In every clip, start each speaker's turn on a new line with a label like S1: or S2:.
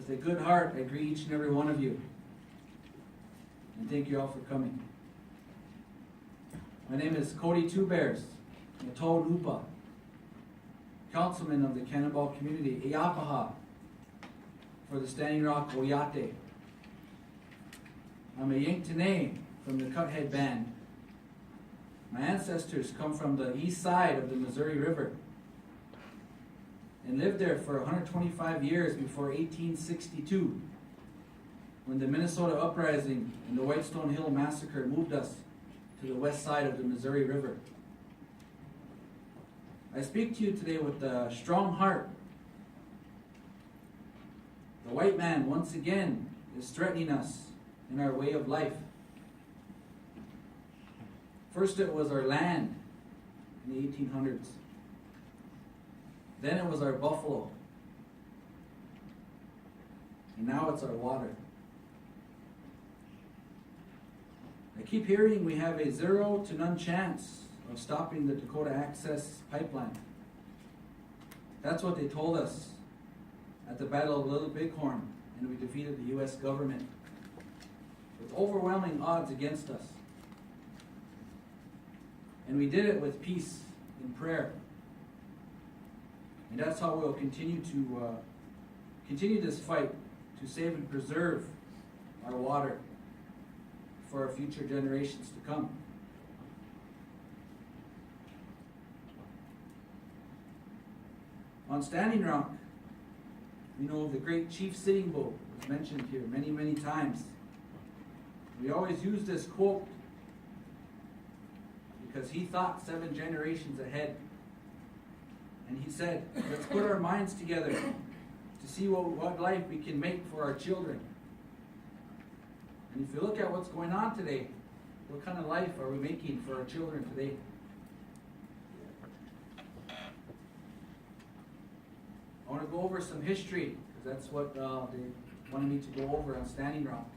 S1: With a good heart, I greet each and every one of you. And thank you all for coming. My name is Cody Two Bears, Nato Lupa, councilman of the Cannonball community, Eapaha, for the Standing Rock Oyate. I'm a Yanktonay from the Cuthead Band. My ancestors come from the east side of the Missouri River and lived there for 125 years before 1862, when the Minnesota Uprising and the Whitestone Hill Massacre moved us to the west side of the Missouri River. I speak to you today with a strong heart. The white man, once again, is threatening us in our way of life. First it was our land in the 1800s. Then it was our buffalo. And now it's our water. I keep hearing we have a 0 to none chance of stopping the Dakota Access Pipeline. That's what they told us at the Battle of Little Bighorn, and we defeated the U.S. government with overwhelming odds against us. And we did it with peace and prayer. And that's how we'll continue this fight to save and preserve our water for our future generations to come. On Standing Rock, we know the great Chief Sitting Bull was mentioned here many, many times. We always use this quote because he thought 7 generations ahead. And he said, let's put our minds together to see what life we can make for our children. And if you look at what's going on today, what kind of life are we making for our children today? I want to go over some history, because that's what they wanted me to go over on Standing Rock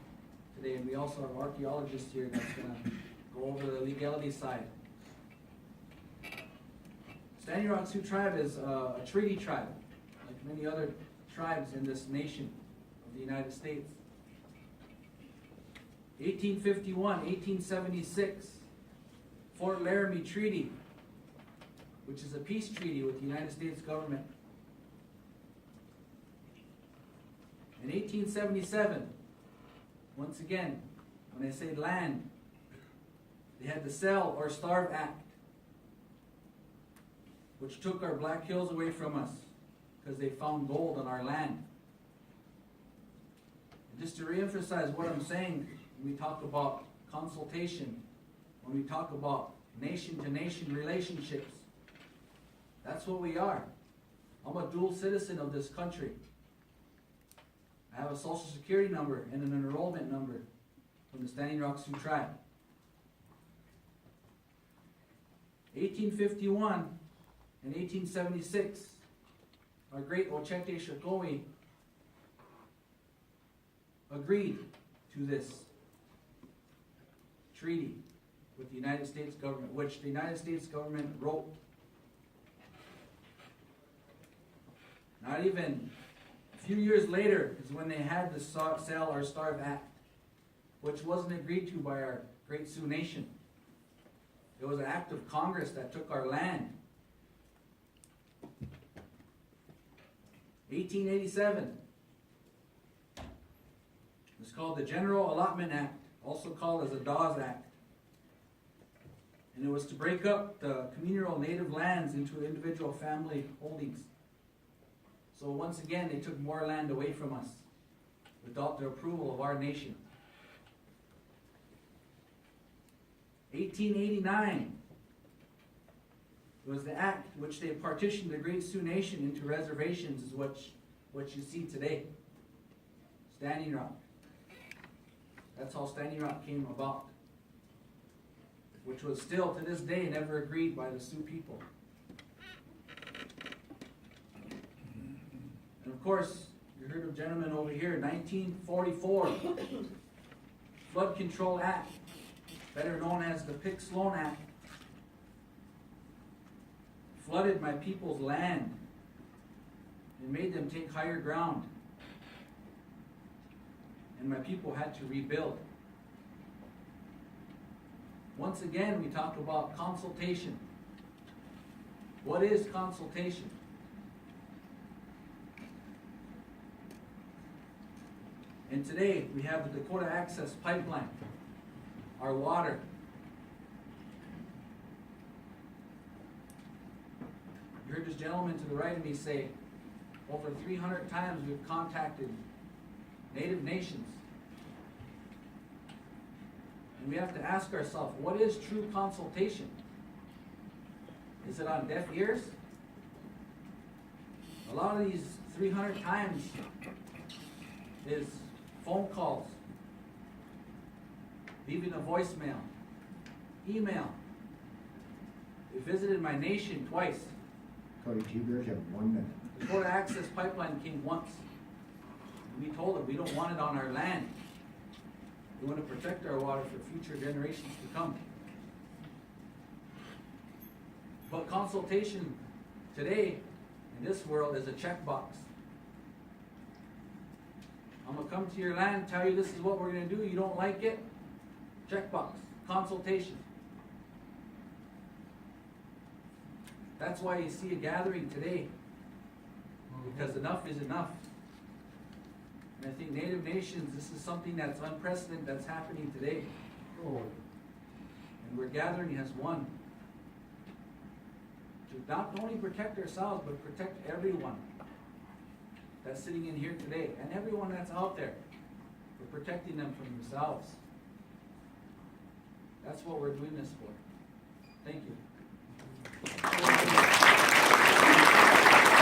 S1: today. And we also have archaeologists here that's going to go over the legality side. Standing Rock Sioux tribe is a treaty tribe, like many other tribes in this nation of the United States. 1851, 1876, Fort Laramie Treaty, which is a peace treaty with the United States government. In 1877, once again, when I say land, they had the Sell or Starve Act, which took our Black Hills away from us because they found gold on our land. And just to reemphasize what I'm saying, when we talk about consultation, when we talk about nation-to-nation relationships, that's what we are. I'm a dual citizen of this country. I have a social security number and an enrollment number from the Standing Rock Sioux tribe. 1851 and 1876, our great Ochete Shokowi agreed to this treaty with the United States government, which the United States government wrote. Not even a few years later is when they had the Sell or Starve Act, which wasn't agreed to by our great Sioux nation. It was an act of Congress that took our land. 1887. It's called the General Allotment Act, also called as the Dawes Act. And it was to break up the communal native lands into individual family holdings. So once again, they took more land away from us without the approval of our nation. 1889. It was the act which they partitioned the Great Sioux Nation into reservations, is what you see today. Standing Rock. That's how Standing Rock came about, which was still to this day never agreed by the Sioux people. And of course, you heard of gentleman over here, 1944, Flood Control Act, better known as the Pick-Sloan Act, flooded my people's land and made them take higher ground. and my people had to rebuild. Once again, we talk about consultation. What is consultation? And today, we have the Dakota Access Pipeline, our water. You heard this gentleman to the right of me say, over 300 times we've contacted Native nations. And we have to ask ourselves, what is true consultation? Is it on deaf ears? A lot of these 300 times is phone calls, leaving a voicemail, email. We visited my nation twice.
S2: Cody Two Bears, you have 1 minute.
S1: The Dakota Access Pipeline came once. And we told them we don't want it on our land. We want to protect our water for future generations to come. But consultation today in this world is a checkbox. I'm going to come to your land, tell you this is what we're going to do. You don't like it? Checkbox. Consultation. That's why you see a gathering today. Because enough is enough. And I think Native nations, this is something that's unprecedented that's happening today. And we're gathering as one. To not only protect ourselves, but protect everyone that's sitting in here today. And everyone that's out there. We're protecting them from themselves. That's what we're doing this for. Thank you.